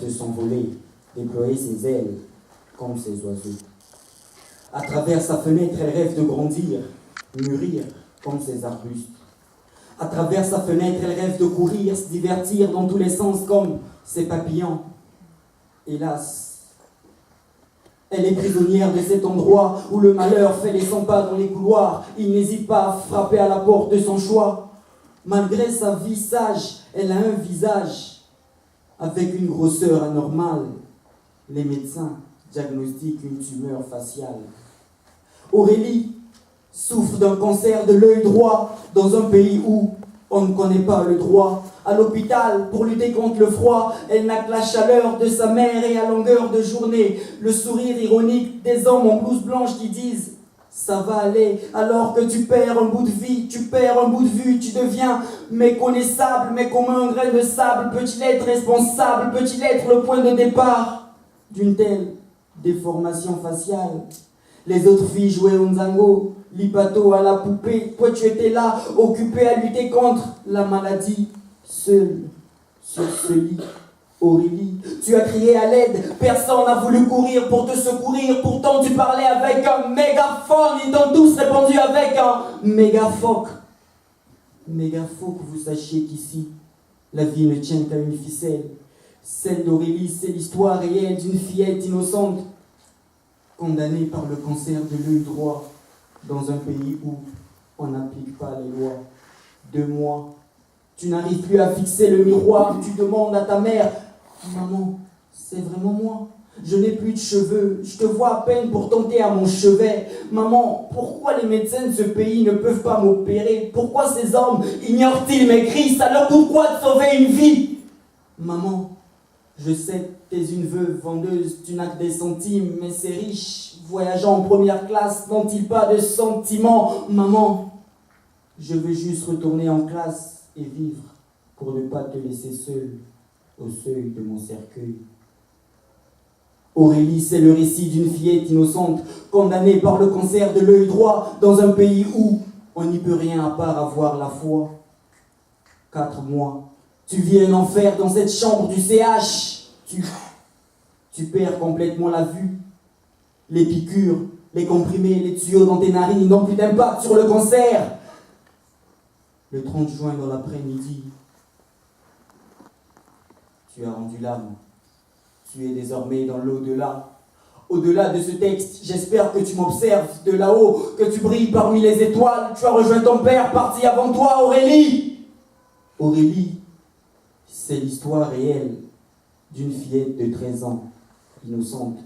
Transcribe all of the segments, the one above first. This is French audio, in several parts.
de s'envoler, déployer ses ailes comme ces oiseaux. À travers sa fenêtre, elle rêve de grandir, mûrir comme ces arbustes. À travers sa fenêtre, elle rêve de courir, se divertir dans tous les sens comme ces papillons. Hélas, elle est prisonnière de cet endroit où le malheur fait les 100 pas dans les couloirs. Il n'hésite pas à frapper à la porte de son choix. Malgré sa vie sage, elle a un visage avec une grosseur anormale. Les médecins diagnostiquent une tumeur faciale. Aurélie souffre d'un cancer de l'œil droit dans un pays où on ne connaît pas le droit. À l'hôpital, pour lutter contre le froid, elle n'a que la chaleur de sa mère et à longueur de journée, le sourire ironique des hommes en blouse blanche qui disent « ça va aller ». Alors que tu perds un bout de vie, tu perds un bout de vue, tu deviens méconnaissable, mais comme un grain de sable, peut-il être responsable, peut-il être le point de départ d'une telle déformation faciale? Les autres filles jouaient au nzango, lipato à la poupée. Toi tu étais là, occupé à lutter contre la maladie. Seule sur ce lit, Aurélie, tu as crié à l'aide. Personne n'a voulu courir pour te secourir. Pourtant tu parlais avec un mégaphone. Ils t'ont tous répondu avec un mégaphoque. Mégaphoque, vous sachiez qu'ici, la vie ne tient qu'à une ficelle. Celle d'Aurélie, c'est l'histoire réelle d'une fillette innocente condamnée par le cancer de l'œil droit dans un pays où on n'applique pas les lois. 2 mois, tu n'arrives plus à fixer le miroir, tu demandes à ta mère « Maman, c'est vraiment moi ? Je n'ai plus de cheveux, je te vois à peine pour tenter à mon chevet. Maman, pourquoi les médecins de ce pays ne peuvent pas m'opérer? Pourquoi ces hommes ignorent-ils mes cris? Ça leur coûte quoi de sauver une vie? Maman, je sais que tu es une veuve vendeuse, tu n'as que des centimes, mais ces riches, voyageant en première classe, n'ont-ils pas de sentiments? Maman, je veux juste retourner en classe et vivre pour ne pas te laisser seule au seuil de mon cercueil. Aurélie, c'est le récit d'une fillette innocente, condamnée par le cancer de l'œil droit dans un pays où on n'y peut rien à part avoir la foi. 4 mois. Tu vis un enfer dans cette chambre du CH. Tu perds complètement la vue. Les piqûres, les comprimés, les tuyaux dans tes narines n'ont plus d'impact sur le cancer. Le 30 juin dans l'après-midi, tu as rendu l'âme. Tu es désormais dans l'au-delà. Au-delà de ce texte, j'espère que tu m'observes de là-haut, que tu brilles parmi les étoiles. Tu as rejoint ton père, parti avant toi, Aurélie. Aurélie, c'est l'histoire réelle d'une fillette de 13 ans, innocente,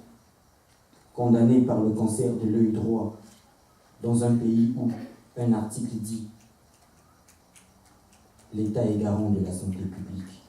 condamnée par le cancer de l'œil droit, dans un pays où un article dit « L'État est garant de la santé publique ».